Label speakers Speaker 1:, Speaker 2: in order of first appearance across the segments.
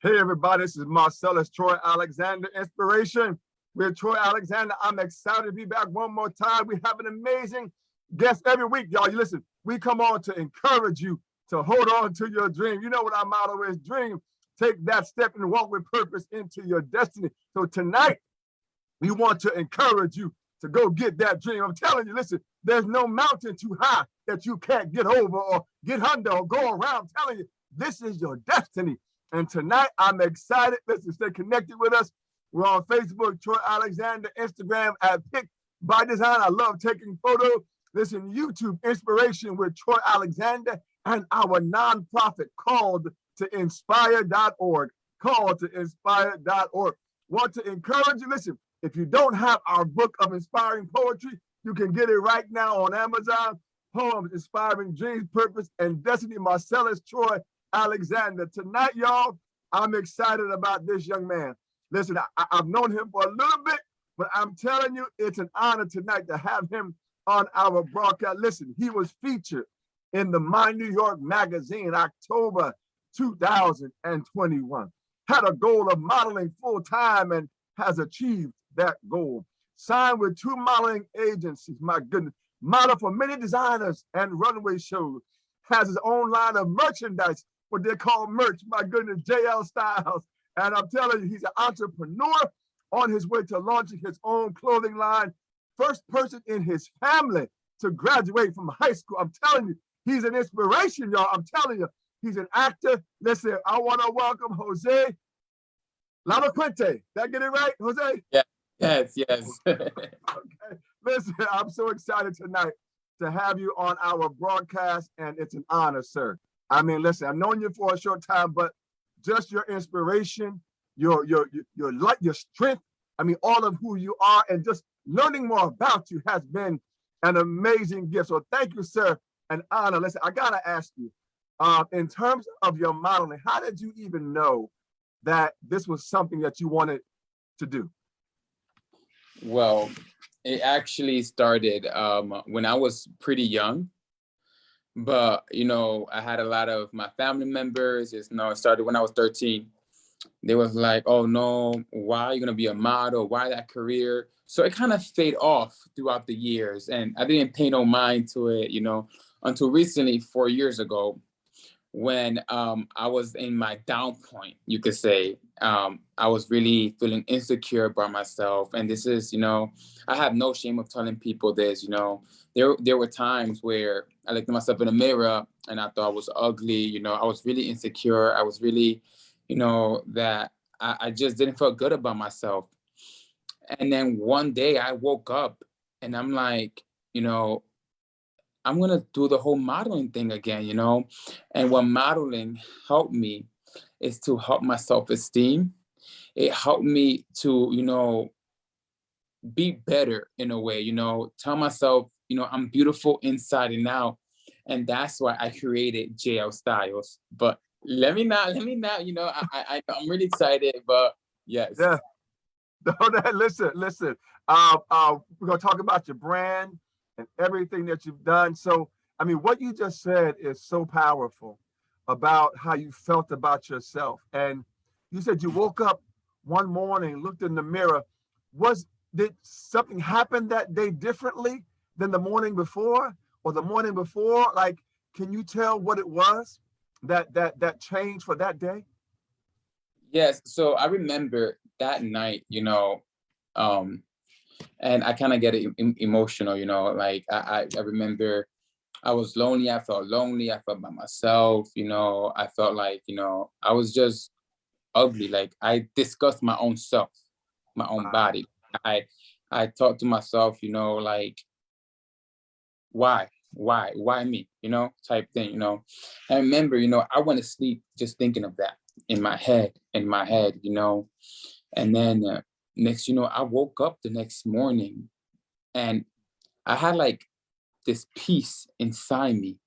Speaker 1: Hey everybody, this is Marcellus Troy Alexander Inspiration with Troy Alexander. I'm excited to be back one more time. We have an amazing guest every week, y'all. You listen, we come on to encourage you to hold on to your dream. You know what our motto is: dream, take that step and walk with purpose into your destiny. So tonight, we want to encourage you to go get that dream. I'm telling you, listen, there's no mountain too high that you can't get over or get under or go around. I'm telling you, this is your destiny. And tonight, I'm excited. Listen, stay connected with us. We're on Facebook, Troy Alexander, Instagram at Pick by Design. I love taking photos. Listen, YouTube, Inspiration with Troy Alexander, and our nonprofit called to inspire.org. Called to inspire.org. Want to encourage you. Listen, if you don't have our book of inspiring poetry, you can get it right now on Amazon. Poems, Inspiring Dreams, Purpose, and Destiny. Marcellus Troy Alexander. Tonight, y'all, I'm excited about this young man. Listen, I've known him for a little bit, but I'm telling you, it's an honor tonight to have him on our broadcast. Listen, he was featured in the My New York magazine, October 2021. Had a goal of modeling full-time and has achieved that goal. Signed with 2 modeling agencies, my goodness. Model for many designers and runway shows. Has his own line of merchandise, what they call merch, my goodness, JL Styles. And I'm telling you, he's an entrepreneur on his way to launching his own clothing line. First person in his family to graduate from high school. I'm telling you, he's an inspiration, y'all. I'm telling you, he's an actor. Listen, I want to welcome Jose LARACUENTE. Did I get it right, Jose?
Speaker 2: Yeah. Yes.
Speaker 1: Okay. Listen, I'm so excited tonight to have you on our broadcast, and it's an honor, sir. I mean, listen, I've known you for a short time, but just your inspiration, your light, your strength, I mean, all of who you are, and just learning more about you has been an amazing gift. So thank you, sir. An honor. Listen, I gotta ask you, in terms of your modeling, how did you even know that this was something that you wanted to do?
Speaker 2: Well, it actually started when I was pretty young, but I had a lot of my family members. It started when I was 13. They was like, "Oh no, why are you gonna be a model? Why that career?" So it kind of faded off throughout the years, and I didn't pay no mind to it, until recently, 4 years ago, when I was in my down point, you could say. I was really feeling insecure about myself. And this is, I have no shame of telling people this, there were times where I looked at myself in the mirror and I thought I was ugly, I was really insecure. I was really, that I just didn't feel good about myself. And then one day I woke up and I'm like, I'm going to do the whole modeling thing again, And what modeling helped me is to help my self-esteem. It helped me to, be better in a way, tell myself, I'm beautiful inside and out. And that's why I created JL Styles. But let me not, I'm really excited, but yes.
Speaker 1: Yeah. Listen. We're going to talk about your brand and everything that you've done. So, I mean, what you just said is so powerful about how you felt about yourself. And you said you woke up one morning, looked in the mirror. Did something happen that day differently than the morning before or the morning before? Like, can you tell what it was that changed for that day?
Speaker 2: Yes. So I remember that night, and I kind of get emotional, like I remember I was lonely. I felt lonely. I felt by myself, I felt like, I was just ugly. Like I discussed my own self, my own body. I talked to myself, like, why me, type thing, I remember, I went to sleep just thinking of that in my head, and then next, I woke up the next morning and I had like this peace inside me,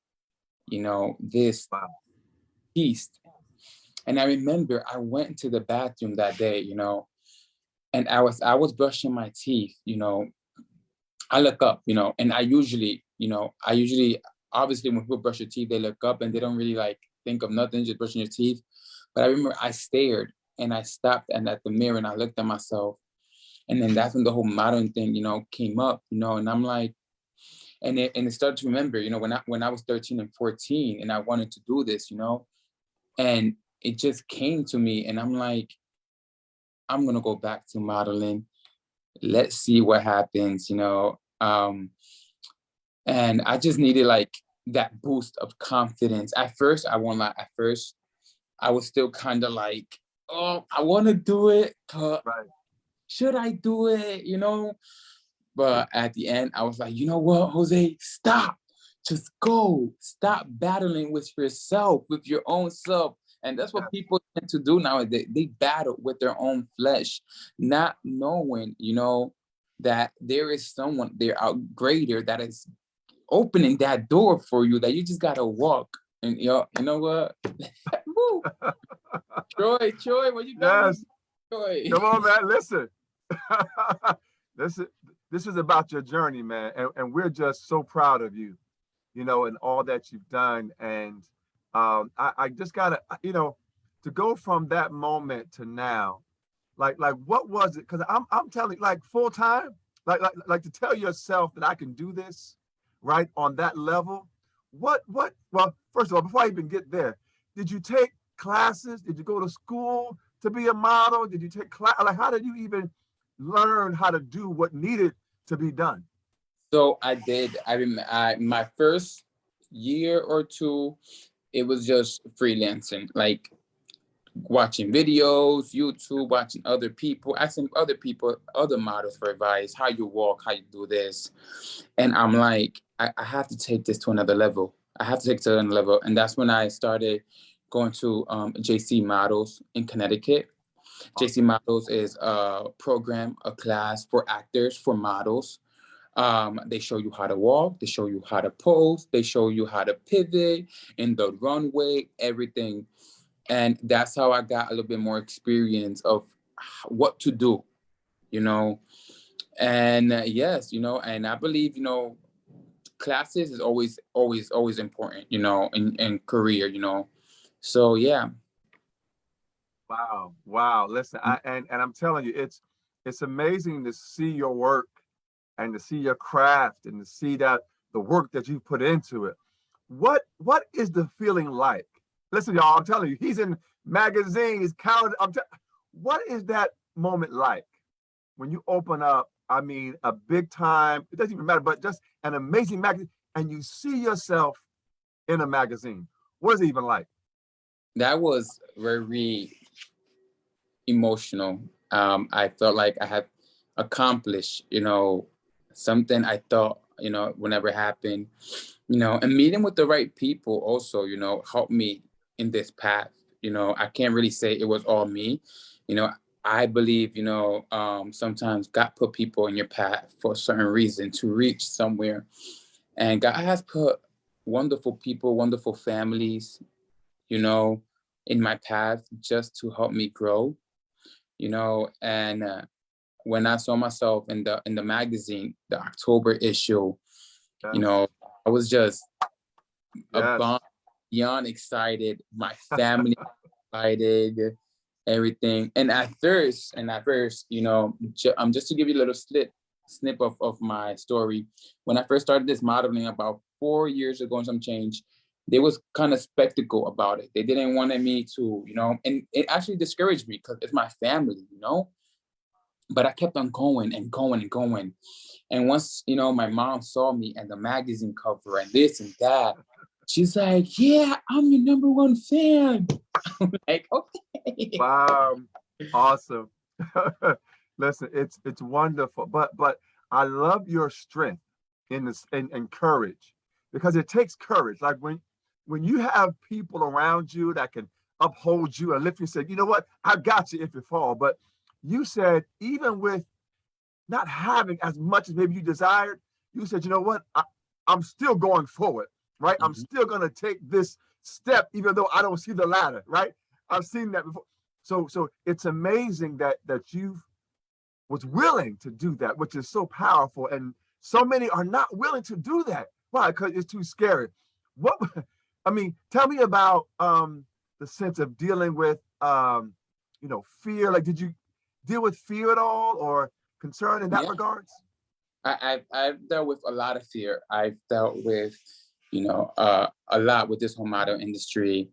Speaker 2: this peace. And I remember I went to the bathroom that day, and I was brushing my teeth, I look up, and I usually, obviously when people brush their teeth, they look up and they don't really like think of nothing, just brushing your teeth. But I remember I stared and I stopped and at the mirror and I looked at myself. And then that's when the whole modeling thing, came up, and I'm like, and it started to remember, when I was 13 and 14 and I wanted to do this, and it just came to me and I'm like, I'm gonna go back to modeling. Let's see what happens, and I just needed like that boost of confidence. At first, I won't lie, at first I was still kind of like, oh, I want to do it, but
Speaker 1: Right.
Speaker 2: should I do it, But at the end, I was like, you know what, Jose, stop. Just go. Stop battling with yourself, with your own self. And that's what people tend to do nowadays. They battle with their own flesh, not knowing, that there is someone there out greater that is opening that door for you, that you just gotta walk. And you know what? Woo. Troy, what you got?
Speaker 1: Yes.
Speaker 2: Troy.
Speaker 1: Come on, man. Listen. This is about your journey, man. And we're just so proud of you, and all that you've done. And I just gotta, to go from that moment to now, like what was it? Because I'm telling, like, full time, like to tell yourself that I can do this, right, on that level. Well, first of all, before I even get there, did you take classes? Did you go to school to be a model? Did you take class? Like, how did you even learn how to do what needed to be done?
Speaker 2: So I did. My first year or two, it was just freelancing, like watching videos, YouTube, watching other people, asking other people, other models for advice, how you walk, how you do this. And I'm like, I have to take this to another level. I have to take it to another level. And that's when I started going to JC Models in Connecticut. JC Models is a program, a class for actors, for models. They show you how to walk, they show you how to pose, they show you how to pivot in the runway, everything. And that's how I got a little bit more experience of what to do, And yes, and I believe, classes is always important, in career, So yeah.
Speaker 1: Wow. Listen, and I'm telling you, it's amazing to see your work and to see your craft and to see that the work that you put into it. What is the feeling like? Listen, y'all, I'm telling you, he's in magazines, calendar. What is that moment like when you open up, I mean, a big time, it doesn't even matter, but just an amazing magazine, and you see yourself in a magazine? What is it even like?
Speaker 2: That was very emotional. I felt like I had accomplished, something I thought, whenever happened, and meeting with the right people also, helped me in this path. I can't really say it was all me. I believe, sometimes God put people in your path for a certain reason to reach somewhere. And God has put wonderful people, wonderful families, in my path just to help me grow, and when I saw myself in the magazine, the October issue,
Speaker 1: Yes.
Speaker 2: I was just
Speaker 1: Yes.
Speaker 2: beyond excited. My family excited, everything. And at first, just to give you a little snip of my story, when I first started this modeling about 4 years ago and some change, they was kind of skeptical about it. They didn't want me to, and it actually discouraged me because it's my family, But I kept on going and going and going. And once, my mom saw me and the magazine cover and this and that, she's like, yeah, I'm your number one fan. I'm like, okay.
Speaker 1: Wow. Awesome. Listen, it's wonderful. But I love your strength in this and courage, because it takes courage. Like when you have people around you that can uphold you and lift you, say, you know what, I got you if you fall. But you said, even with not having as much as maybe you desired, you said, you know what, I'm still going forward, right? I'm
Speaker 2: Mhm.
Speaker 1: still going to take this step, even though I don't see the ladder, right? I've seen that before. So it's amazing that you was willing to do that, which is so powerful. And so many are not willing to do that. Why? Because it's too scary. What, I mean, tell me about the sense of dealing with, fear? Like, did you deal with fear at all or concern in that
Speaker 2: Yeah,
Speaker 1: regards?
Speaker 2: I've dealt with a lot of fear. I've dealt with, a lot with this whole model industry.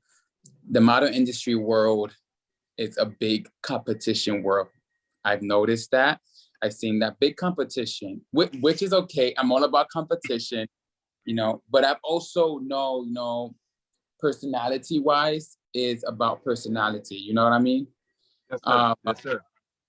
Speaker 2: The model industry world is a big competition world. I've noticed that. I've seen that big competition, which is okay. I'm all about competition, but I've also personality wise is about personality. You know what I mean?
Speaker 1: Yes, sir.
Speaker 2: Um,
Speaker 1: Yes, sir.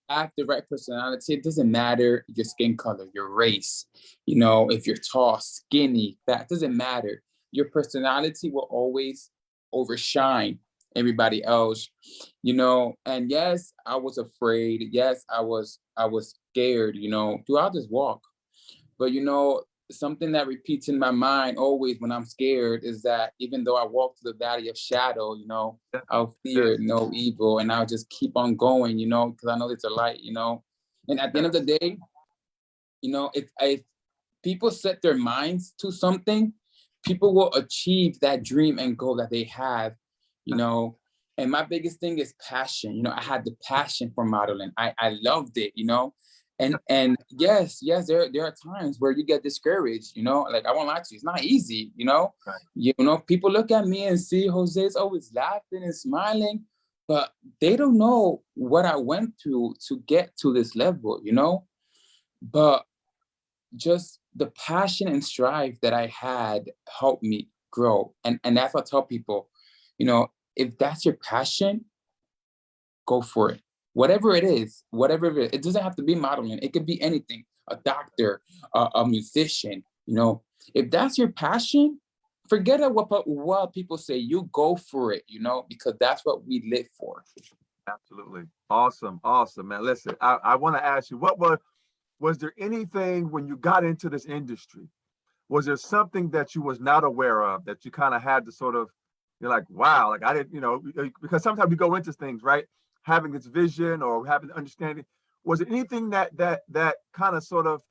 Speaker 2: have the right personality. It doesn't matter your skin color, your race, if you're tall, skinny, that doesn't matter. Your personality will always overshine everybody else, and yes, I was afraid. Yes, I was scared, throughout this walk. But something that repeats in my mind always when I'm scared is that even though I walk through the valley of shadow,
Speaker 1: Yes.
Speaker 2: I'll fear
Speaker 1: Yes.
Speaker 2: no evil, and I'll just keep on going, because I know there's a light, And at the end of the
Speaker 1: Yes.
Speaker 2: day, if people set their minds to something, people will achieve that dream and goal that they have, you know. And my biggest thing is passion. I had the passion for modeling. I loved it, And yes, there are times where you get discouraged, like I won't lie to you, it's not easy,
Speaker 1: Right.
Speaker 2: People look at me and see Jose's always laughing and smiling, but they don't know what I went through to get to this level, But just the passion and strive that I had helped me grow. And that's what I tell people, if that's your passion, go for it. Whatever it is, it doesn't have to be modeling. It could be anything, a doctor, a musician, If that's your passion, forget what people say. You go for it, because that's what we live for.
Speaker 1: Absolutely. Awesome. Awesome, man. Listen, I want to ask you, was there anything when you got into this industry? Was there something that you was not aware of that you kind of had to sort of, you're like, wow, like I didn't, because sometimes we go into things, right? Having this vision or having understanding. Was there anything that kind of sort of,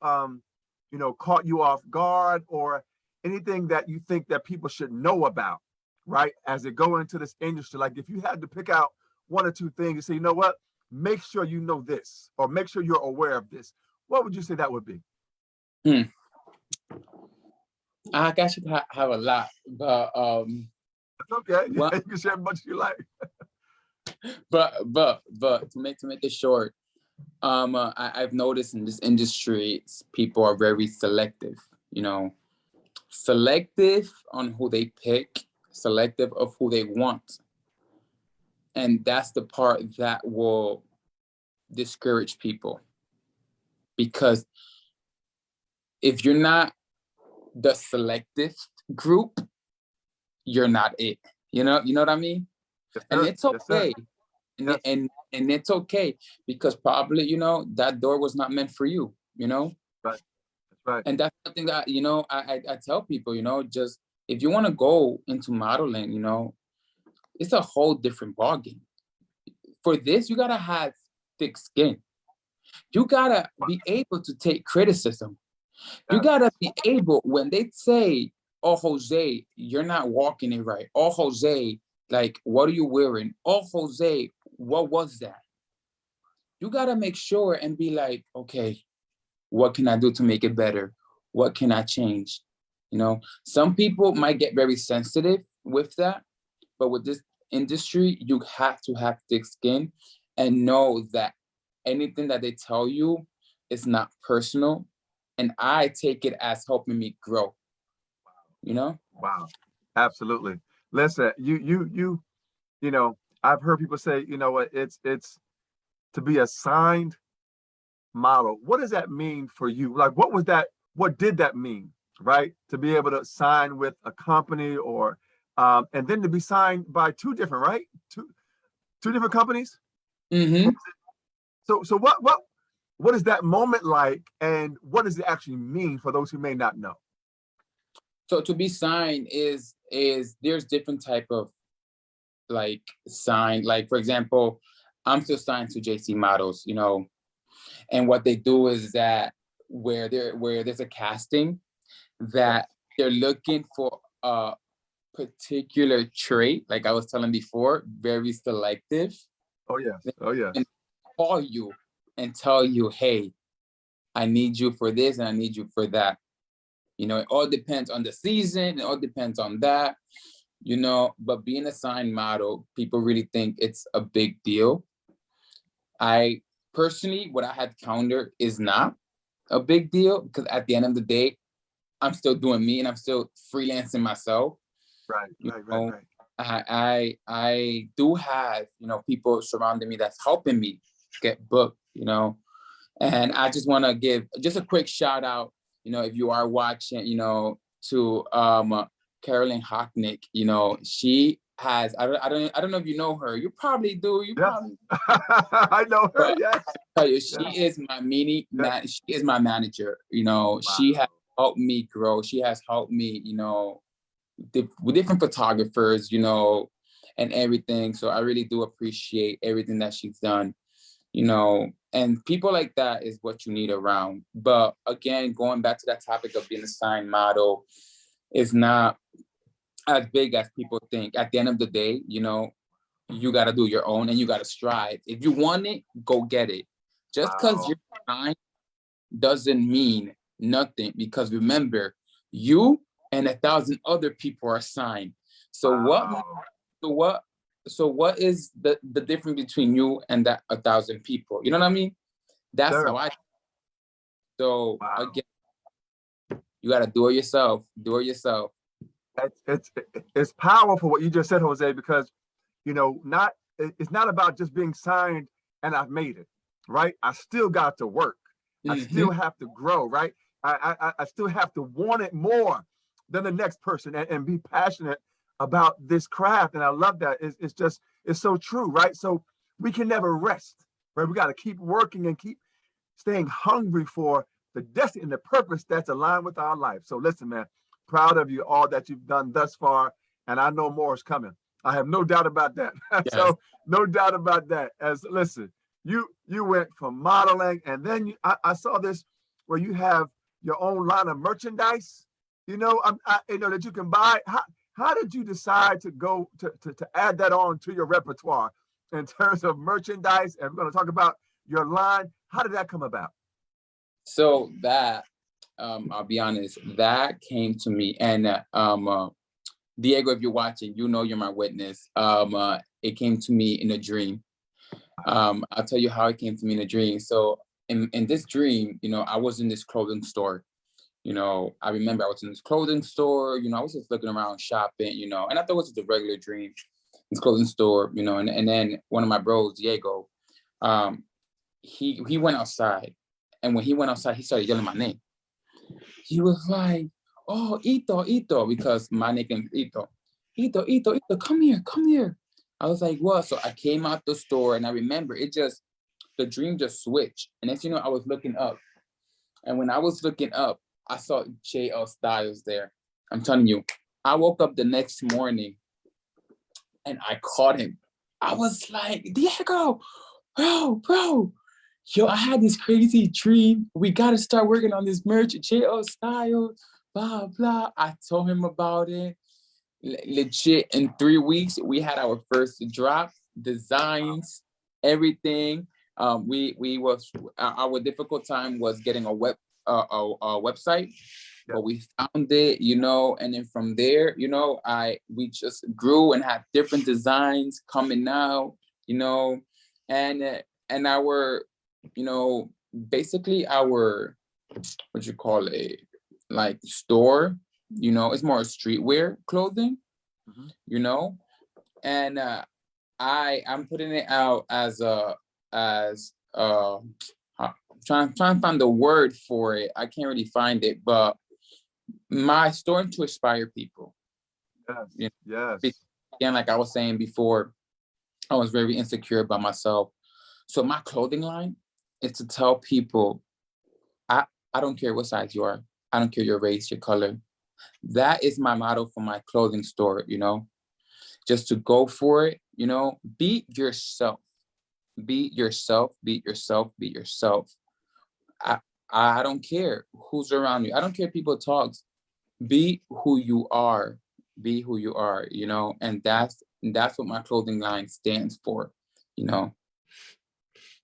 Speaker 1: caught you off guard, or anything that you think that people should know about, right? As they go into this industry, like if you had to pick out one or two things and say, you know what, make sure you know this, or make sure you're aware of this. What would you say that would be?
Speaker 2: Hmm. I guess you have a lot, but
Speaker 1: It's okay.
Speaker 2: well,
Speaker 1: You can share as much as you like.
Speaker 2: but to make it short, I've noticed in this industry, people are very selective, selective on who they pick, selective of who they want. And that's the part that will discourage people. Because if you're not the selective group, you're not it. You know what I mean?
Speaker 1: Yes,
Speaker 2: And
Speaker 1: sir.
Speaker 2: it's
Speaker 1: Yes, sir.
Speaker 2: okay. And,
Speaker 1: Yes.
Speaker 2: and it's okay, because probably, that door was not meant for you.
Speaker 1: Right. That's right.
Speaker 2: And that's something that, I tell people, just if you want to go into modeling, it's a whole different ballgame. For this, you gotta have thick skin. You gotta be able to take criticism. You
Speaker 1: Yes.
Speaker 2: gotta be able, when they say, oh, Jose, you're not walking it right. Oh, Jose, like, what are you wearing? Oh, Jose, what was that? You gotta make sure and be like, okay, what can I do to make it better? What can I change? Some people might get very sensitive with that, but with this industry, you have to have thick skin and know that anything that they tell you is not personal. And I take it as helping me grow, you know?
Speaker 1: Wow. Absolutely. Listen, I've heard people say, what, it's to be a signed model. What does that mean for you? Like, what did that mean, right? To be able to sign with a company, or and then to be signed by two different, right? Two different companies.
Speaker 2: Mm-hmm.
Speaker 1: So what is that moment like, and what does it actually mean for those who may not know?
Speaker 2: So to be signed is there's different type of like sign. Like, for example, I'm still signed to JC Models, and what they do is that where there's a casting, that they're looking for a particular trait, like I was telling before, very selective.
Speaker 1: Oh yes. Oh yes.
Speaker 2: And call you and tell you, hey, I need you for this and I need you for that. You know, it all depends on the season. It all depends on that, you know, but being a sign model, people really think it's a big deal. I personally, what I have countered is not a big deal, because at the end of the day, I'm still doing me and I'm still freelancing myself.
Speaker 1: Right.
Speaker 2: You
Speaker 1: Right. Right.
Speaker 2: know,
Speaker 1: Right.
Speaker 2: I do have, you know, people surrounding me that's helping me get booked, you know, and I just want to give just a quick shout out, you know, if you are watching, you know, to Carolyn Hocknick. You know, she has, I don't know if you know her. You probably do. You
Speaker 1: Yes.
Speaker 2: probably,
Speaker 1: I know her.
Speaker 2: but
Speaker 1: Yes.
Speaker 2: tell you,
Speaker 1: Yes.
Speaker 2: she is my
Speaker 1: Yes.
Speaker 2: she is my manager. You know,
Speaker 1: Wow.
Speaker 2: she has helped me grow. She has helped me, you know, with different photographers, you know, and everything. So I really do appreciate everything that she's done, you know, and people like that is what you need around. But again, going back to that topic of being a sign model is not as big as people think. At the end of the day, you know, you got to do your own and you got to strive. If you want it, go get it. Just because
Speaker 1: Wow.
Speaker 2: you're signed doesn't mean nothing, because remember, you and 1,000 other people are signed. So
Speaker 1: Wow.
Speaker 2: so what what is the difference between you and that 1,000 people? You know what I mean? That's how
Speaker 1: Zero.
Speaker 2: I. So
Speaker 1: Wow.
Speaker 2: again, you got to do it yourself. Do it yourself.
Speaker 1: It's powerful what you just said, Jose, because you know, it's not about just being signed and I've made it, right? I still got to work. I
Speaker 2: Mm-hmm.
Speaker 1: still have to grow, right? I still have to want it more than the next person, and be passionate about this craft. And I love that. It's just, it's so true, right? So we can never rest, right? We got to keep working and keep staying hungry for the destiny and the purpose that's aligned with our life. So listen, man, proud of you, all that you've done thus far. And I know more is coming. I have no doubt about that.
Speaker 2: Yes.
Speaker 1: So no doubt about that. As listen, you went from modeling, and then I saw this where you have your own line of merchandise. You know, you know that you can buy. How did you decide to go to add that on to your repertoire in terms of merchandise? And we're going to talk about your line. How did that come about?
Speaker 2: So that, I'll be honest, that came to me, and Diego, if you're watching, you know you're my witness. It came to me in a dream. I'll tell you how it came to me in a dream. So in this dream, you know, I was in this clothing store. You know, I remember I was in this clothing store, you know, I was just looking around shopping, you know, and I thought it was just a regular dream. This clothing store, you know, and then one of my bros, Diego, um, he went outside. And when he went outside, he started yelling my name. He was like, oh, Ito, because my nickname is Ito. Ito, come here, come here. I was like, what? So I came out the store, and I remember the dream just switched. And as you know, I was looking up. And when I was looking up, I saw JL Styles there. I'm telling you, I woke up the next morning and I caught him. I was like, Diego, bro, yo, I had this crazy dream. We got to start working on this merch, JL Styles, blah, blah. I told him about it. Legit, in 3 weeks, we had our first drop, designs, everything. We was our difficult time was getting a website, but we found it, you know, and then from there, you know, we just grew and had different designs coming out, you know, and our, you know, basically our, what you call it, like store, you know, it's more streetwear clothing, you know, and I'm putting it out as trying to find the word for it. I can't really find it, but my store to inspire people.
Speaker 1: Yes.
Speaker 2: You know,
Speaker 1: Yes.
Speaker 2: again, like I was saying before, I was very insecure about myself. So my clothing line is to tell people, I don't care what size you are. I don't care your race, your color. That is my motto for my clothing store, you know, just to go for it, you know, be yourself, be yourself, be yourself, be yourself. I, don't care who's around you. I don't care if people talk. Be who you are. be who you are, you know, and that's what my clothing line stands for, you know.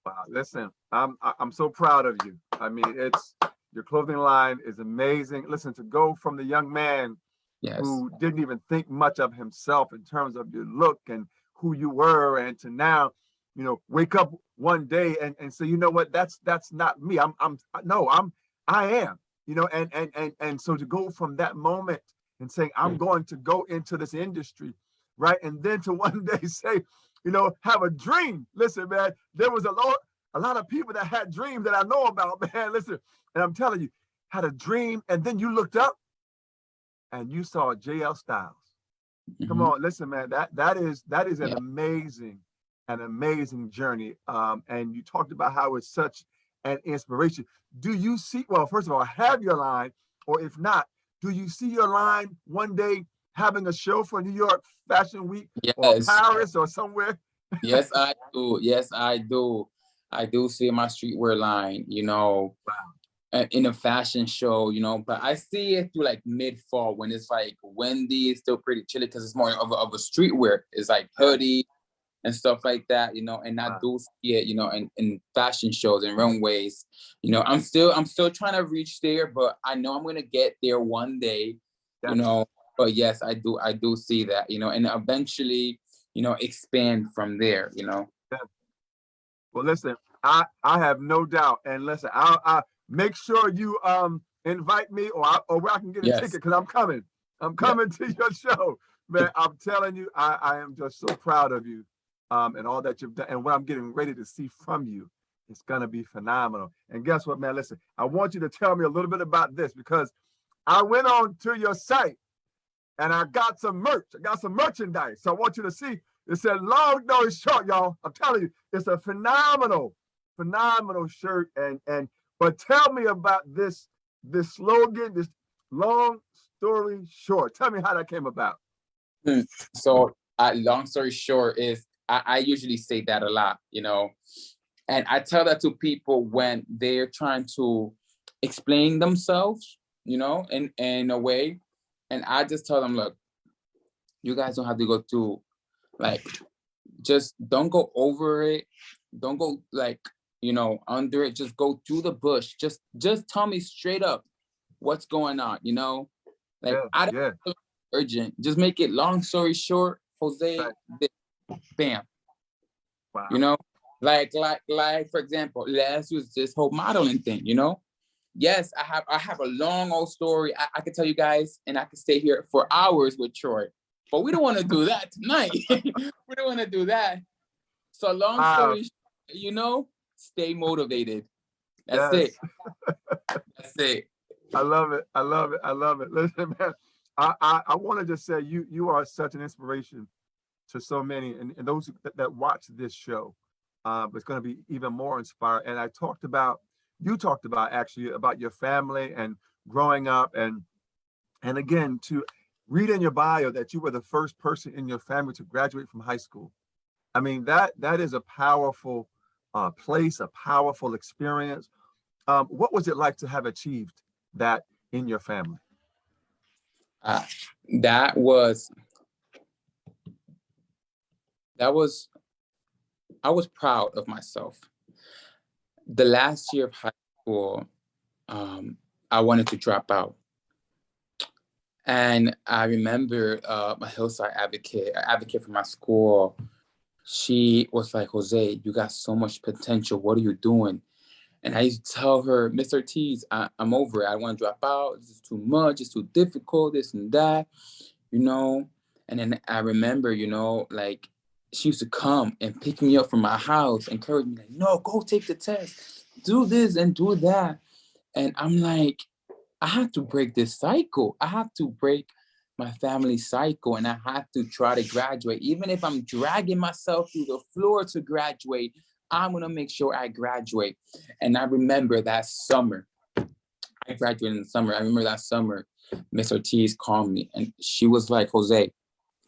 Speaker 1: Wow, listen, I'm so proud of you. I mean, it's your clothing line is amazing. Listen, to go from the young man
Speaker 2: Yes.
Speaker 1: who didn't even think much of himself in terms of your look and who you were, and to now, you know, wake up one day and say, you know what, that's not me. I am, you know, and so to go from that moment and saying, I'm going to go into this industry, right? And then to one day say, you know, have a dream. Listen, man, there was a lot of people that had dreams that I know about, man. Listen, and I'm telling you, had a dream, and then you looked up and you saw JL Styles. Come
Speaker 2: Hmm.
Speaker 1: on, listen, man. That is
Speaker 2: Yeah.
Speaker 1: an amazing journey. And you talked about how it's such an inspiration. Do you see? Well, first of all, have your line, or if not, do you see your line one day having a show for New York Fashion Week or
Speaker 2: Yes.
Speaker 1: Paris or somewhere?
Speaker 2: Yes, I do. Yes, I do. I do see my streetwear line, you know, in a fashion show, you know, but I see it through like mid-fall when it's like windy, it's still pretty chilly because it's more of a streetwear. It's like hoodie and stuff like that, you know, and I
Speaker 1: Wow,
Speaker 2: do see it, you know, in fashion shows and runways. You know, I'm still trying to reach there, but I know I'm gonna get there one day, you
Speaker 1: gotcha.
Speaker 2: know. But yes, I do see that, you know, and eventually, you know, expand from there, you know.
Speaker 1: Yeah. Well, listen, I have no doubt, and listen, I make sure you invite me, or where I can get a ticket,
Speaker 2: Yes.
Speaker 1: because I'm coming. I'm
Speaker 2: Yeah.
Speaker 1: coming to your show, man. I'm telling you, I am just so proud of you, and all that you've done, and what I'm getting ready to see from you. It's gonna be phenomenal. And guess what, man? Listen, I want you to tell me a little bit about this, because I went on to your site and I got some merch. I got some merchandise. So I want you to see. It said, long story short, y'all. I'm telling you, it's a phenomenal, phenomenal shirt. And but tell me about this slogan, this long story short. Tell me how that came about.
Speaker 2: Mm. So, long story short is I usually say that a lot, you know, and I tell that to people when they're trying to explain themselves, you know, in a way, and I just tell them, look, you guys don't have to go through like just don't go over it, don't go like you know under it, just go through the bush, just tell me straight up what's going on, you know, like
Speaker 1: Yeah,
Speaker 2: I
Speaker 1: yeah,
Speaker 2: don't urgent, just make it long story short, Jose,
Speaker 1: right.
Speaker 2: bam, you
Speaker 1: Wow.
Speaker 2: know, like for example, let's use this whole modeling thing, you know. Yes, I have a long old story. I could tell you guys, and I could stay here for hours with Troy, but we don't want to do that tonight. We don't want to do that. So long
Speaker 1: Wow.
Speaker 2: story, you know, stay motivated. That's it.
Speaker 1: Yes.
Speaker 2: That's it.
Speaker 1: I love it. I love it. I love it. Listen, man. I want to just say you are such an inspiration to so many, and those that watch this show. It's going to be even more inspired. And you talked about actually about your family and growing up, and again to read in your bio that you were the first person in your family to graduate from high school. I mean, that is a powerful place, a powerful experience. What was it like to have achieved that in your family?
Speaker 2: Uh, that was that was I was proud of myself. The last year of high school, um, I wanted to drop out. And I remember my hillside advocate for my school. She was like, Jose, you got so much potential. What are you doing? And I used to tell her, Mr. T's, I'm over it. I want to drop out. This is too much. It's too difficult, this and that, you know? And then I remember, you know, like she used to come and pick me up from my house, encourage me, like, no, go take the test, do this and do that. And I'm like, I have to break this cycle. I have to break my family cycle, and I have to try to graduate. Even if I'm dragging myself through the floor to graduate, I'm gonna make sure I graduate. And I remember that summer, I graduated in the summer. I remember that summer, Miss Ortiz called me and she was like, Jose,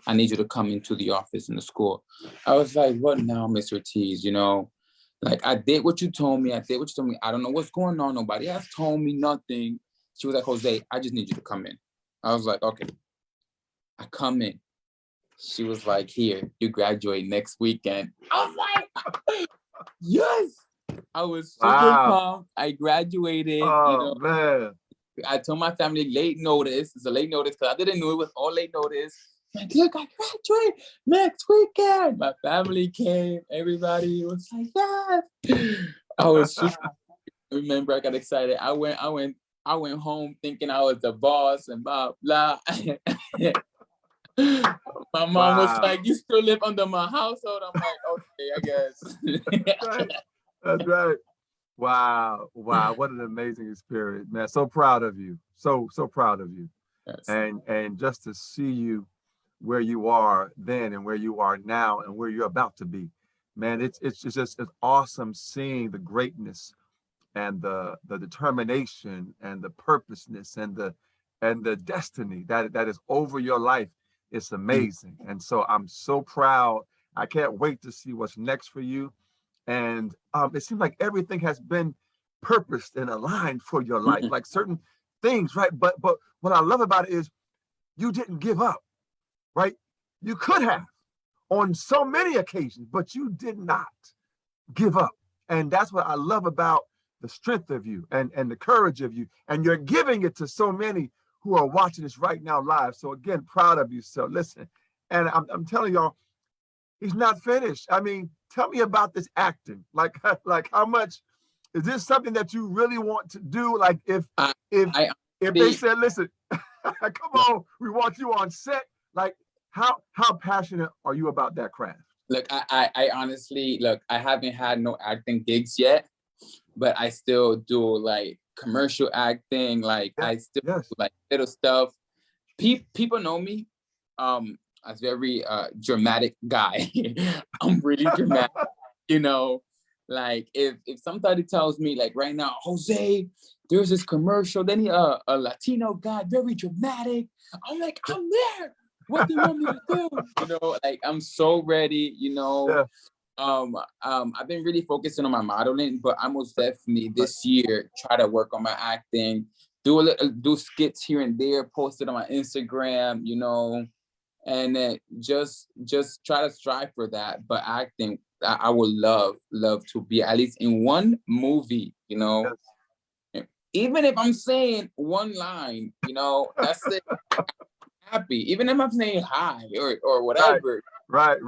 Speaker 2: I need you to come into the office in the school. I was like, what now, Miss Ortiz? You know, like I did what you told me. I did what you told me. I don't know what's going on. Nobody has told me nothing. She was like, Jose, I just need you to come in. I was like, okay. I come in. She was like, here, you graduate next weekend. I was like, yes. I was super pumped. I graduated,
Speaker 1: Oh, man.
Speaker 2: I told my family late notice. It's a late notice because I didn't know it was all late notice. Like, look, I graduate next weekend. My family came. Everybody was like, yes. I was super. I remember I got excited. I went home thinking I was the boss and blah blah. My mom was like, you still live under my household? I'm like, okay, I guess.
Speaker 1: That's right. That's right. Wow. Wow. What an amazing experience, man. So proud of you. So proud of you.
Speaker 2: Yes.
Speaker 1: And just to see you where you are then and where you are now and where you're about to be, man, it's awesome seeing the greatness and the determination and the purposeness and the destiny that is over your life. It's amazing. And so I'm so proud. I can't wait to see what's next for you. And it seems like everything has been purposed and aligned for your life, like certain things, right? But what I love about it is you didn't give up, right? You could have on so many occasions, but you did not give up. And that's what I love about the strength of you and the courage of you. And you're giving it to so many who are watching this right now live. So again, proud of you. So listen, and I'm telling y'all, he's not finished. I mean, tell me about this acting. Like how much is this something that you really want to do? Like if they said, listen, come on, we want you on set. Like how passionate are you about that craft?
Speaker 2: Look, I honestly, look, I haven't had no acting gigs yet, but I still do like commercial acting. Like I still do like little stuff. People know me as very dramatic guy. I'm really dramatic, like if somebody tells me like right now, Jose, there's this commercial, then he a Latino guy, very dramatic. I'm like, I'm there. What do you want me to do? Like I'm so ready, I've been really focusing on my modeling, but I most definitely this year try to work on my acting, do skits here and there, post it on my Instagram, and then just try to strive for that. But acting, I would love to be at least in one movie, even if I'm saying one line, that's it. Happy, even if I'm saying hi or whatever.
Speaker 1: Right.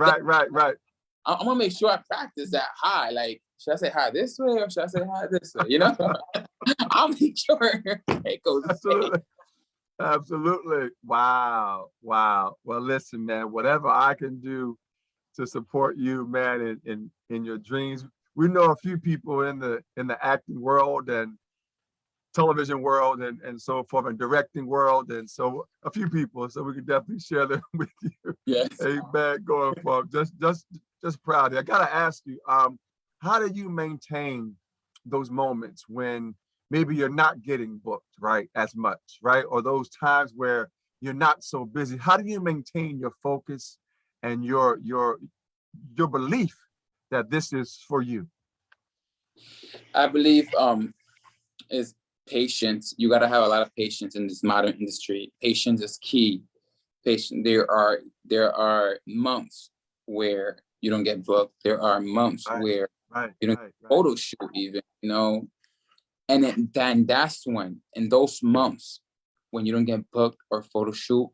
Speaker 2: I'm gonna make sure I practice that hi. Like, should I say hi this way or should I say hi this way? I'll make sure it goes.
Speaker 1: Absolutely. Wow. Well, listen, man, whatever I can do to support you, man, in your dreams. We know a few people in the acting world and television world and so forth, and directing world, and so a few people. So we can definitely share them with you.
Speaker 2: Yes.
Speaker 1: Amen. Going forward. Just proud. I gotta ask you, how do you maintain those moments when maybe you're not getting booked, right, as much, right? Or those times where you're not so busy? How do you maintain your focus and your belief that this is for you?
Speaker 2: I believe is patience. You got to have a lot of patience in this modern industry. Patience is key. Patience. There are months where you don't get booked. There are months where you don't photo shoot even, and then that's when, in those months when you don't get booked or photo shoot,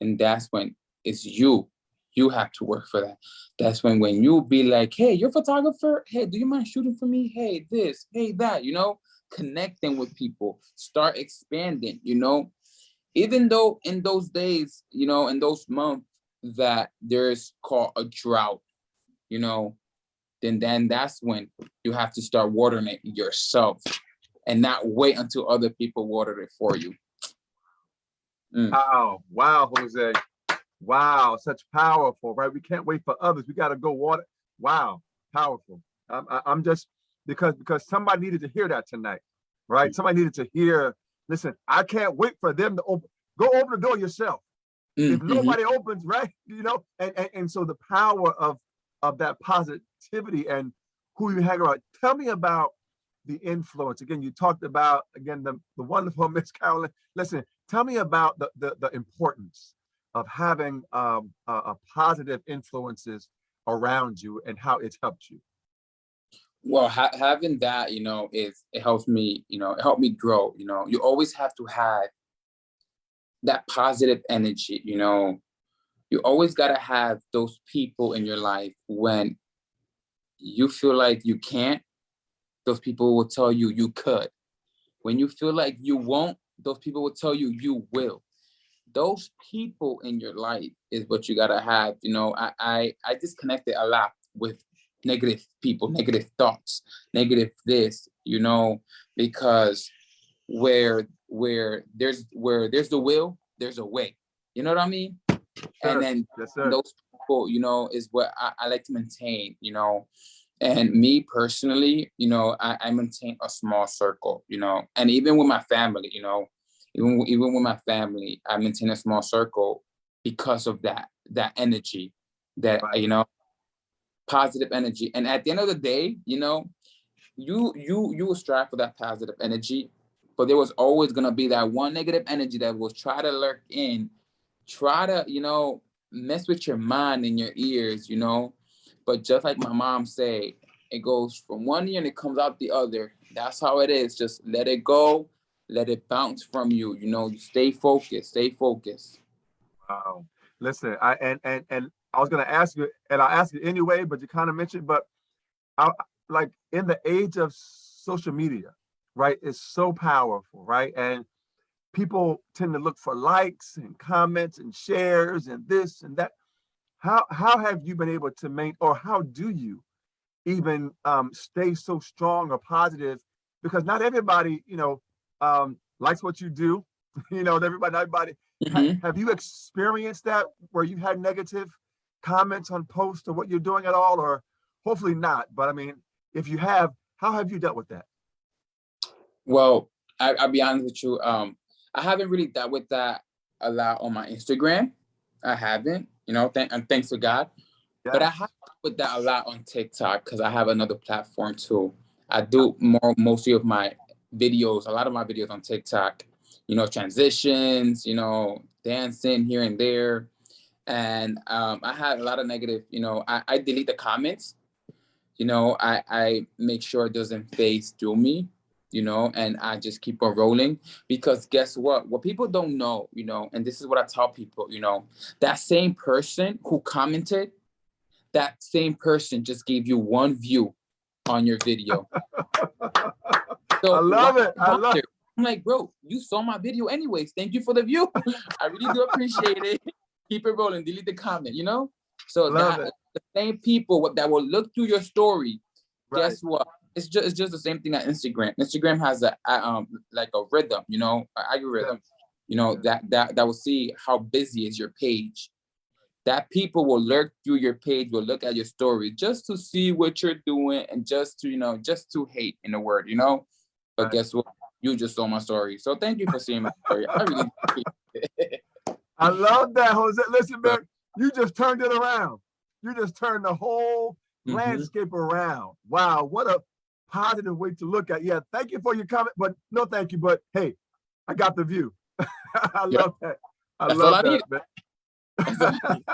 Speaker 2: and that's when it's you have to work for that. That's when you be like, hey, you're a photographer, hey, do you mind shooting for me? Hey, this, hey, that, connecting with people, start expanding, even though in those days, in those months that there's called a drought, then that's when you have to start watering it yourself and not wait until other people water it for you.
Speaker 1: Wow, Jose. Wow, such powerful, right? We can't wait for others. We got to go water. Wow, powerful. I'm just because somebody needed to hear that tonight, right? Somebody needed to hear. Listen, I can't wait for them to open. Go open the door yourself. If nobody opens, right? And so the power of that positivity and who you hang around. Tell me about the influence. Again, you talked about the wonderful Miss Carolyn. Listen, tell me about the importance having a positive influences around you and how it's helped you?
Speaker 2: Well, having that, you know, it helps me, you know, it helped me grow. You know, you always have to have that positive energy, you know. You always got to have those people in your life when you feel like you can't, those people will tell you you could. When you feel like you won't, those people will tell you you will. Those people in your life is what you gotta have. You know, I disconnected a lot with negative people, negative thoughts, negative this, you know, because where there's the will, there's a way. You know what I mean? And
Speaker 1: Sure.
Speaker 2: then
Speaker 1: Yes, sir.
Speaker 2: those people, you know, is what I like to maintain, you know. And me personally, you know, I maintain a small circle, you know, and even with my family, you know, even with my family, I maintain a small circle because of that energy, that
Speaker 1: Right.
Speaker 2: you know, positive energy. And at the end of the day, you know, you will strive for that positive energy, but there was always gonna be that one negative energy that will try to lurk in, try to, you know, mess with your mind and your ears, you know. But just like my mom say, it goes from one ear and it comes out the other. That's how it is. Just let it go, let it bounce from you. You know, you stay focused, stay focused.
Speaker 1: Wow. Listen, and I was gonna ask you, and I'll ask you anyway, but you kind of mentioned, but I like in the age of social media, right? It's so powerful, right? And people tend to look for likes and comments and shares and this and that. How have you been able to maintain, or how do you even stay so strong or positive? Because not everybody, you know, likes what you do. You know, not everybody.
Speaker 2: Hmm.
Speaker 1: Have you experienced that where you had negative comments on posts or what you're doing at all, or hopefully not? But I mean, if you have, how have you dealt with that?
Speaker 2: Well, I'll be honest with you. I haven't really dealt with that a lot on my Instagram. I haven't, you know, and thanks to God. But I
Speaker 1: Yes.
Speaker 2: have put that a lot on TikTok because I have another platform too. I do mostly of my videos, a lot of my videos on TikTok, you know, transitions, you know, dancing here and there. And I had a lot of negative, you know, I delete the comments, you know, I make sure it doesn't phase through me, you know, and I just keep on rolling because guess what? What people don't know, you know, and this is what I tell people, you know, that same person who commented, that same person just gave you one view on your video.
Speaker 1: I
Speaker 2: So why
Speaker 1: love it. I love
Speaker 2: bother? I'm like, bro, you saw my video anyways. Thank you for the view. I really do appreciate it. Keep it rolling. Delete the comment, you know? So
Speaker 1: love
Speaker 2: that
Speaker 1: it.
Speaker 2: the same people that will look through your story,
Speaker 1: Right.
Speaker 2: guess what? It's just the same thing on Instagram. Instagram has a like a rhythm, you know, an algorithm,
Speaker 1: Yes.
Speaker 2: you know,
Speaker 1: Yes.
Speaker 2: that will see how busy is your page. That people will lurk through your page, will look at your story just to see what you're doing and just to, you know, just to hate in a word, you know. But
Speaker 1: Right.
Speaker 2: guess what? You just saw my story. So thank you for seeing my story. I really appreciate it.
Speaker 1: I love that, Jose. Listen,
Speaker 2: So,
Speaker 1: man, you just turned it around. You just turned the whole
Speaker 2: mhm.
Speaker 1: landscape around. Wow, what a positive way to look at. Yeah, thank you for your comment, but no, thank you. But hey, I got the view. I
Speaker 2: Yep.
Speaker 1: love that. I
Speaker 2: That's all
Speaker 1: love
Speaker 2: I
Speaker 1: that,
Speaker 2: need.
Speaker 1: man.
Speaker 2: That's all I need.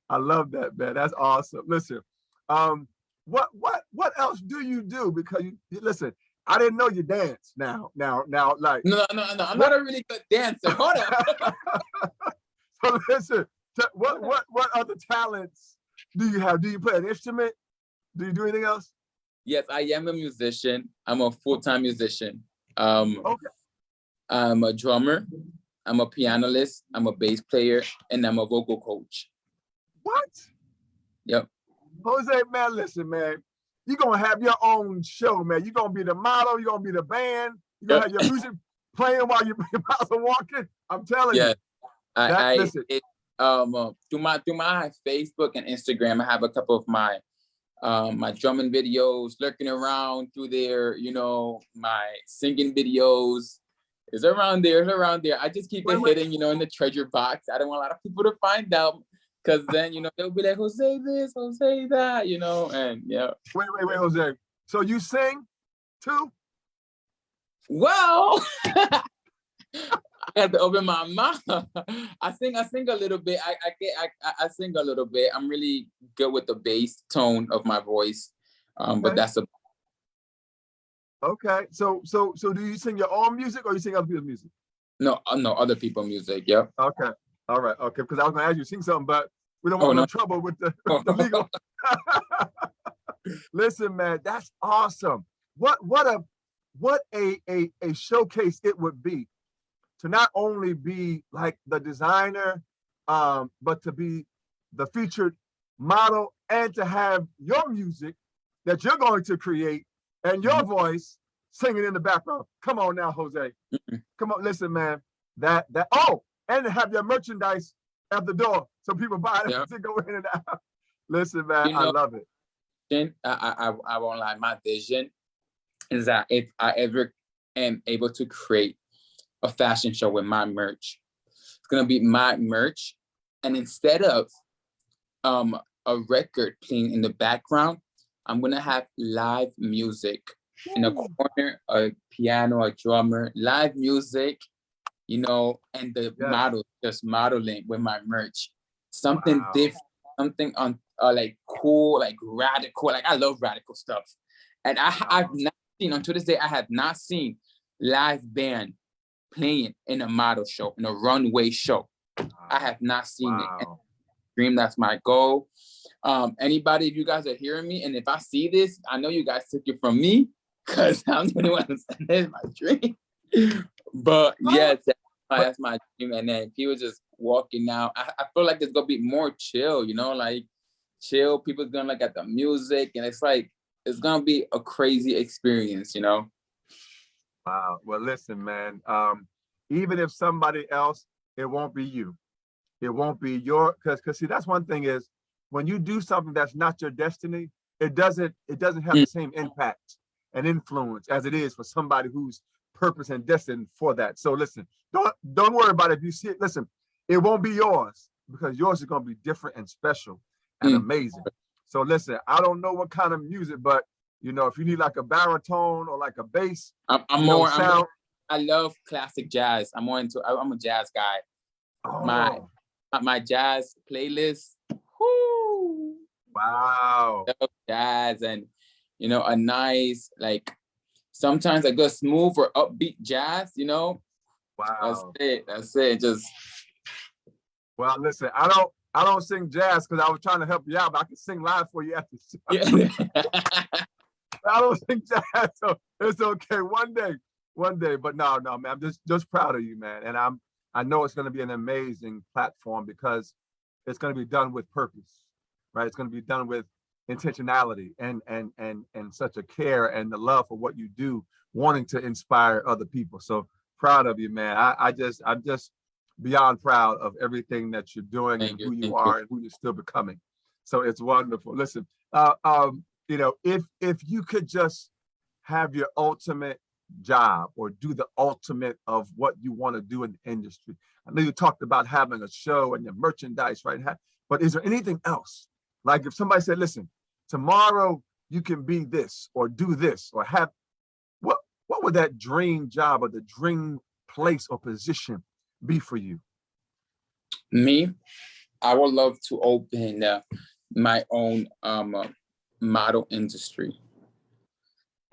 Speaker 1: I love that, man. That's awesome. Listen, um, what else do you do? Because listen, I didn't know you dance. Now, like
Speaker 2: No, no, no, no. I'm
Speaker 1: what?
Speaker 2: not a really good dancer. Hold up.
Speaker 1: So listen, what other talents do you have? Do you play an instrument? Do you do anything else?
Speaker 2: Yes, I am a musician. I'm a full-time musician. Um,
Speaker 1: Okay.
Speaker 2: I'm a drummer. I'm a pianist. I'm a bass player, and I'm a vocal coach.
Speaker 1: What?
Speaker 2: Yep.
Speaker 1: Jose, man, listen, man. You're gonna have your own show, man. You're gonna be the model, you're gonna be the band, you're gonna
Speaker 2: Yep.
Speaker 1: have your music playing while you're walking. I'm telling
Speaker 2: Yeah.
Speaker 1: you. That
Speaker 2: I
Speaker 1: listen,
Speaker 2: it through my Facebook and Instagram, I have a couple of my drumming videos lurking around through there. You know, my singing videos is around there. It's around there. I just keep
Speaker 1: wait,
Speaker 2: it
Speaker 1: wait,
Speaker 2: hidden, you know, in the treasure box. I don't want a lot of people to find out because then you know they'll be like, Jose this, Jose that, you know, and yeah.
Speaker 1: wait, Jose. So you sing too?
Speaker 2: Well, got to open my mouth. I sing a little bit. I sing a little bit. I'm really good with the bass tone of my voice. But that's a
Speaker 1: Okay. So do you sing your own music or you sing other people's music?
Speaker 2: no, other people music. Yep.
Speaker 1: Okay. All right. Okay. Because I was gonna ask you to sing something, but we don't
Speaker 2: Oh
Speaker 1: want no
Speaker 2: no.
Speaker 1: trouble with the legal. Listen, man, that's awesome. What a showcase it would be to not only be like the designer, but to be the featured model and to have your music that you're going to create and your voice singing in the background. Come on now, Jose. Come on, listen, man. And to have your merchandise at the door so people buy it to go in and out. Listen, man, I love it.
Speaker 2: I won't lie. My vision is that if I ever am able to create a fashion show with my merch, it's gonna be my merch, and instead of a record playing in the background, I'm gonna have live music in a corner, a piano, a drummer, live music, and the model just modeling with my merch, something different, something on like cool, like radical. Like I love radical stuff, and I've not seen until this day. I have not seen live band playing in a model show, in a runway show. I have not seen it. And dream, that's my goal. Anybody, if you guys are hearing me, and if I see this, I know you guys took it from me because I'm the only one who said it's my dream. But yes, that's my dream. And then people just walking out. I feel like it's gonna be more chill, like chill. People's gonna look at the music, and it's like it's gonna be a crazy experience,
Speaker 1: Wow. Well, listen, man. Even if somebody else, it won't be you. It won't be your because see, that's one thing is when you do something that's not your destiny, it doesn't have the same impact and influence as it is for somebody who's purpose and destined for that. So listen, don't worry about it. If you see it, listen, it won't be yours because yours is gonna be different and special and amazing. So listen, I don't know what kind of music, but if you need like a baritone or like a bass,
Speaker 2: I love classic jazz. I'm a jazz guy.
Speaker 1: Oh.
Speaker 2: My jazz playlist. Whoo,
Speaker 1: wow.
Speaker 2: Jazz and a nice sometimes a good smooth or upbeat jazz.
Speaker 1: Wow.
Speaker 2: That's it. Just
Speaker 1: well, listen, I don't sing jazz because I was trying to help you out, but I can sing live for you after. Yeah. I don't sing jazz, so it's okay. One day. But no, man, I'm just proud of you, man. And I know it's going to be an amazing platform because it's going to be done with purpose, right? It's going to be done with intentionality and such a care and the love for what you do, wanting to inspire other people. So proud of you, man. I'm just beyond proud of everything that you're doing and who you are and who you're still becoming. So it's wonderful. Listen, if you could just have your ultimate job or do the ultimate of what you want to do in the industry. I know you talked about having a show and your merchandise, right? But is there anything else? Like if somebody said, listen, tomorrow you can be this or do this or have, what would that dream job or the dream place or position be for you?
Speaker 2: Me, I would love to open my own model industry.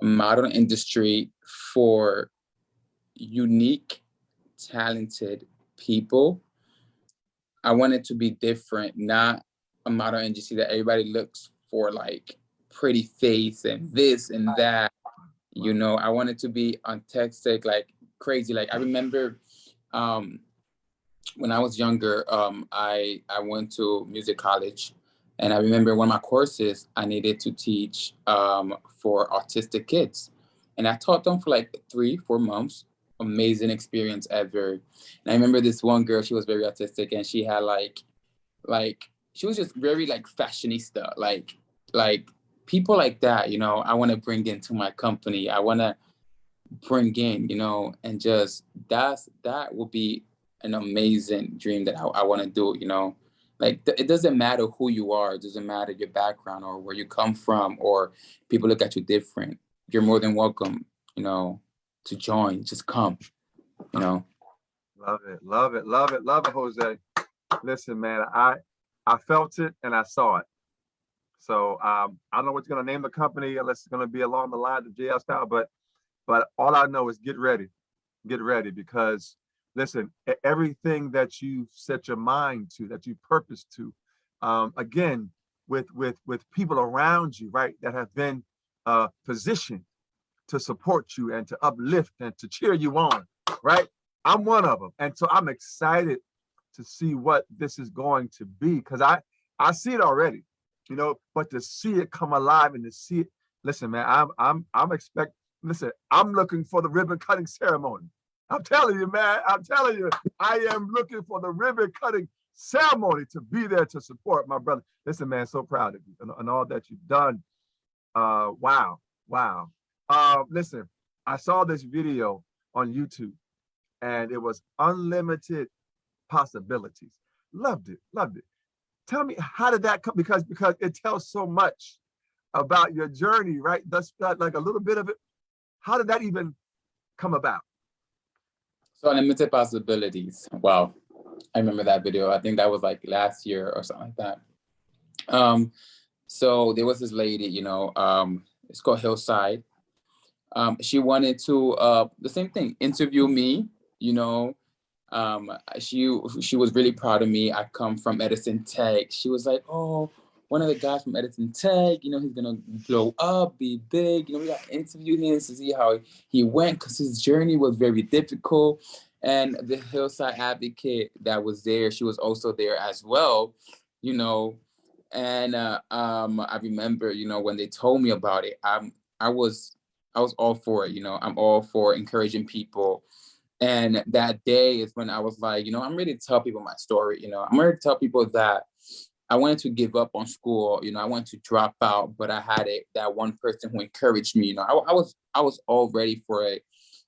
Speaker 2: A model industry for unique, talented people. I want it to be different, not a model industry that everybody looks for like pretty face and this and that. I want it to be artistic, like crazy. Like I remember when I was younger, I went to music college. And I remember one of my courses I needed to teach for autistic kids. And I taught them for like 3-4 months. Amazing experience ever. And I remember this one girl, she was very autistic and she had like she was just very like fashionista, like people like that, I want to bring into my company. I want to bring in, and just that will be an amazing dream that I want to do, Like it doesn't matter who you are. It doesn't matter your background or where you come from or people look at you different. You're more than welcome, to join. Just come,
Speaker 1: Love it, love it, love it, love it, Jose. Listen, man, I felt it and I saw it. So I don't know what you're gonna name the company unless it's gonna be along the lines of JL Style, but all I know is get ready because listen, everything that you set your mind to, that you purpose to, again, with people around you, right, that have been positioned to support you and to uplift and to cheer you on, right? I'm one of them, and so I'm excited to see what this is going to be because I see it already, you know. But to see it come alive and to see it, listen, man, I'm expect. Listen, I'm looking for the ribbon cutting ceremony. I'm telling you, man. I'm telling you, I am looking for the ribbon cutting ceremony to be there to support my brother. Listen, man, so proud of you and all that you've done. Wow, wow. Listen, I saw this video on YouTube, and it was unlimited possibilities. Loved it, loved it. Tell me, how did that come? Because it tells so much about your journey, right? That's like a little bit of it. How did that even come about?
Speaker 2: So unlimited possibilities. Wow. I remember that video. I think that was like last year or something like that. So there was this lady, you know, it's called Hillside. She wanted to the same thing, interview me, you know. She was really proud of me. I come from Edison Tech. She was like, oh, one of the guys from Edison Tech, you know, he's gonna blow up, be big. You know, we got to interview him to see how he went because his journey was very difficult. And the Hillside advocate that was there, she was also there as well, you know. And I remember, you know, when they told me about it, I was all for it. You know, I'm all for encouraging people. And that day is when I was like, you know, I'm ready to tell people my story. You know, I'm ready to tell people that I wanted to give up on school. You know, I wanted to drop out, but I had that one person who encouraged me. You know, I was all ready for it.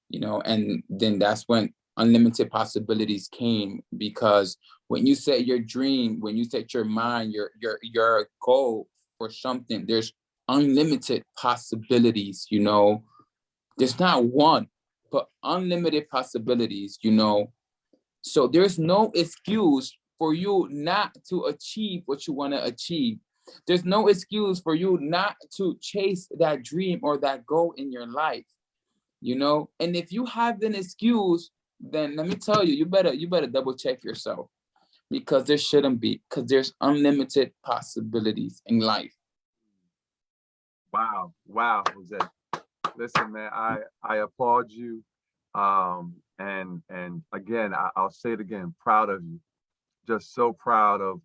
Speaker 2: You know, and then that's when unlimited possibilities came, because when you set your dream, when you set your mind, your goal for something, there's unlimited possibilities. You know, there's not one, but unlimited possibilities, you know. So there's no excuse for you not to achieve what you want to achieve. There's no excuse for you not to chase that dream or that goal in your life, you know. And if you have an excuse, then let me tell you, you better double check yourself, because there shouldn't be, because there's unlimited possibilities in life.
Speaker 1: Wow, wow, Jose. Listen, man, I applaud you. And again, I'll say it again, proud of you. Just so proud of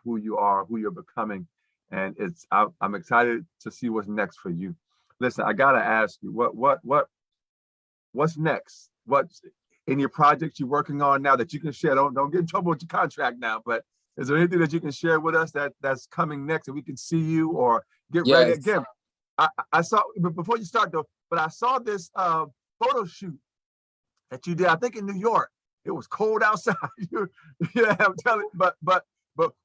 Speaker 1: who you are, who you're becoming. And I'm excited to see what's next for you. Listen, I gotta ask you, what's next? What's in your projects you're working on now that you can share? Don't get in trouble with your contract now, but is there anything that you can share with us that's coming next, and we can see you or get ready
Speaker 2: Yes.
Speaker 1: again? I saw, but before you start though, but I saw this photo shoot that you did, I think in New York. It was cold outside. Yeah, I'm telling you, but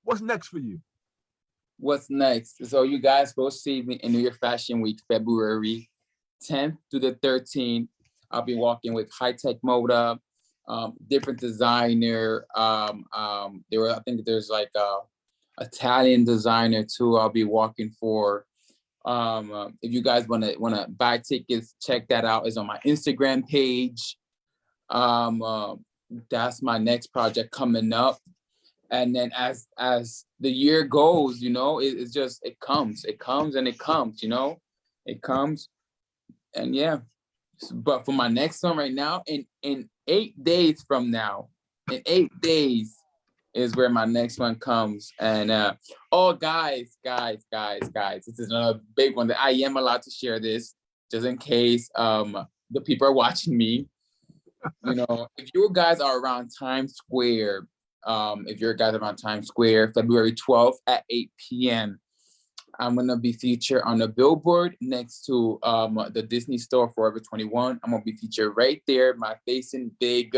Speaker 1: what's next for you?
Speaker 2: What's next? So you guys go see me in New York Fashion Week, February 10th to the 13th. I'll be walking with High Tech Moda, different designer. I think there's like a Italian designer too. I'll be walking for. If you guys wanna buy tickets, check that out. It's on my Instagram page. That's my next project coming up. And then as the year goes, you know, it's just it comes, and it comes, you know, it comes, and yeah. But for my next one right now, in 8 days from now, in 8 days is where my next one comes. And oh, guys, this is another big one that I am allowed to share this, just in case the people are watching me. You know, if you guys are around Times Square, February 12th at 8 p.m., I'm gonna be featured on a billboard next to the Disney store, Forever 21. I'm gonna be featured right there, my face in big,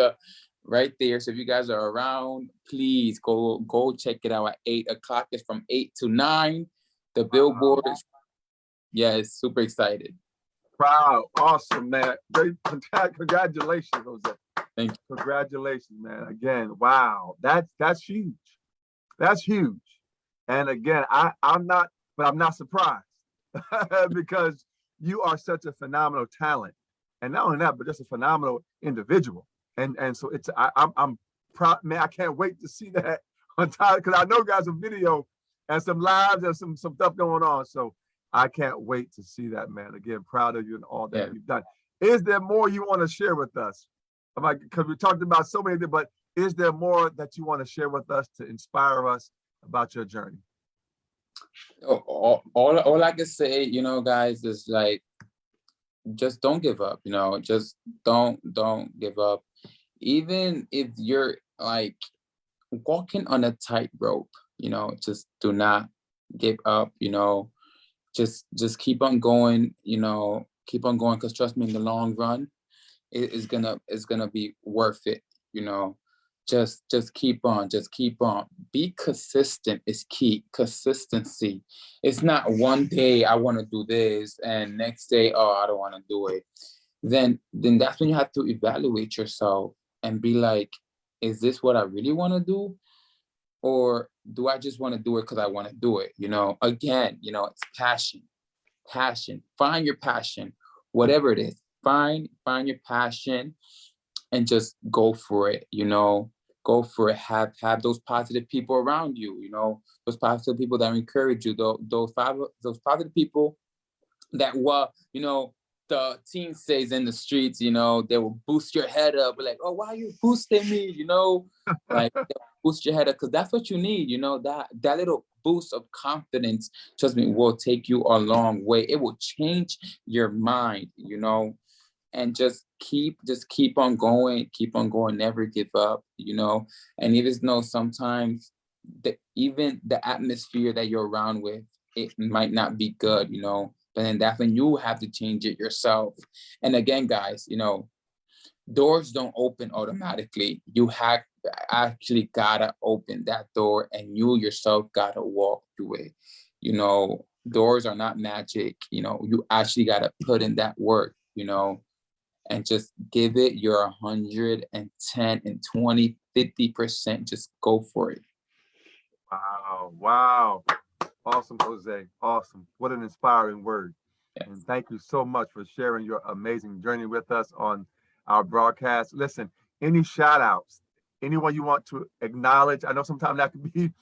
Speaker 2: right there. So if you guys are around, please go check it out at 8 o'clock. It's from 8 to 9. The billboard. Yes, super excited.
Speaker 1: Proud, awesome, man. Great, congratulations, Jose.
Speaker 2: Thank you.
Speaker 1: Congratulations, man. Again, wow. That's huge. That's huge. And again, I'm not, but I'm not surprised because you are such a phenomenal talent. And not only that, but just a phenomenal individual. And so it's I'm proud, man. I can't wait to see that on time because I know guys some video and some lives and some stuff going on. So I can't wait to see that, man. Again, proud of you and all that you've done. Is there more you want to share with us? I'm like, because we talked about so many, but is there more that you want to share with us to inspire us about your journey?
Speaker 2: All I can say, guys, is like, just don't give up, just don't give up. Even if you're like walking on a tightrope, just do not give up, just keep on going, keep on going, because trust me, in the long run, it's gonna be worth it, just keep on, be consistent is key. Consistency. It's not one day I want to do this and next day, oh, I don't want to do it. Then that's when you have to evaluate yourself and be like, is this what I really want to do, or do I just want to do it because I want to do it? Again, it's passion. Find your passion, whatever it is. Find your passion and just go for it. Go for it. Have those positive people around you. Those positive people that encourage you. Those positive people that the teen says in the streets. They will boost your head up. Like, oh, why are you boosting me? Like, boost your head up, because that's what you need. That little boost of confidence, trust me, will take you a long way. It will change your mind. And just keep on going, never give up. And even sometimes even the atmosphere that you're around with, it might not be good, but then that's when you have to change it yourself. And again, guys, doors don't open automatically. You have actually gotta open that door, and you yourself gotta walk through it. Doors are not magic. You actually gotta put in that work, and just give it your 110 and 20, 50%. Just go for it.
Speaker 1: Wow. Awesome, Jose. Awesome. What an inspiring word.
Speaker 2: Yes.
Speaker 1: And thank you so much for sharing your amazing journey with us on our broadcast. Listen, any shout outs, anyone you want to acknowledge? I know sometimes that can be,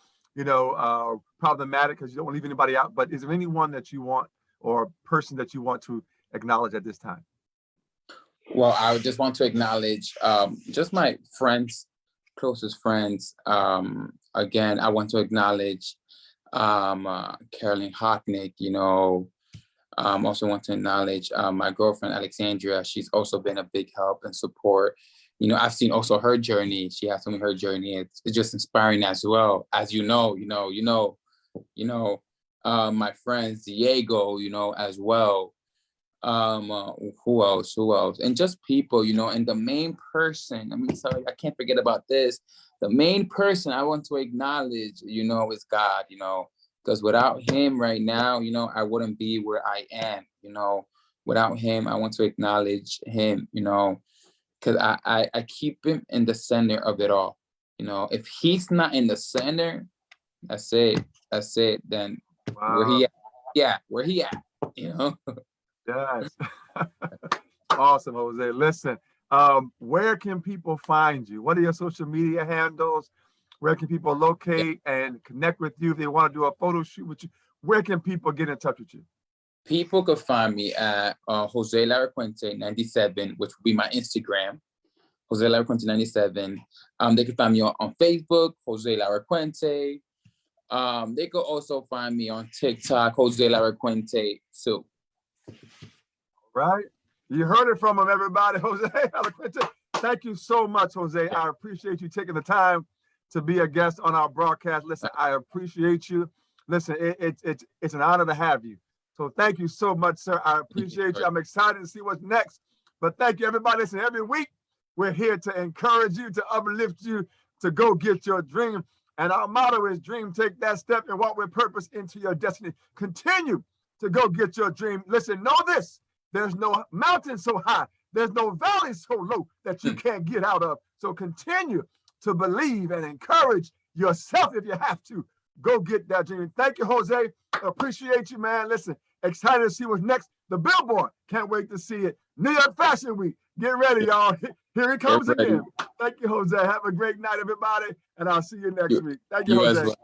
Speaker 1: problematic because you don't want to leave anybody out, but is there anyone that you want, or person that you want to acknowledge at this time?
Speaker 2: Well, I would just want to acknowledge just my friends, closest friends. Again, I want to acknowledge Carolyn Hocknick, also want to acknowledge my girlfriend, Alexandria. She's also been a big help and support. I've seen also her journey. She has told me her journey. It's just inspiring as well. As my friends, Diego, as well. Who else? And just people, and the main person, let me tell you, I can't forget about this. The main person I want to acknowledge, is God, because without him right now, I wouldn't be where I am. Without him, I want to acknowledge him, because I keep him in the center of it all. If he's not in the center, that's it. Then
Speaker 1: Wow.
Speaker 2: Where he at? Yeah, where he at?
Speaker 1: Yes. Awesome, Jose. Listen, where can people find you? What are your social media handles? Where can people locate and connect with you if they want to do a photo shoot with you? Where can people get in touch with you?
Speaker 2: People could find me at Jose LARACUENTE 97, which will be my Instagram, Jose LARACUENTE 97. They can find me on Facebook, Jose LARACUENTE. They could also find me on TikTok, Jose LARACUENTE too.
Speaker 1: Right? You heard it from him, everybody. Jose LARACUENTE. Thank you so much, Jose. I appreciate you taking the time to be a guest on our broadcast. Listen, I appreciate you. Listen, it's an honor to have you. So thank you so much, sir. I appreciate you. I'm excited to see what's next. But thank you, everybody. Listen, every week we're here to encourage you, to uplift you, to go get your dream. And our motto is dream, take that step and walk with purpose into your destiny. Continue to go get your dream. Listen, know this. There's no mountain so high There's no valley so low that you can't get out of. So continue to believe and encourage yourself if you have to. Go get that dream. Thank you, Jose. Appreciate you, man. Listen, excited to see what's next. The billboard. Can't wait to see it. New York Fashion Week. Get ready, y'all. Here it comes again. Thank you, Jose. Have a great night, everybody. And I'll see you next week. Thank you, Jose.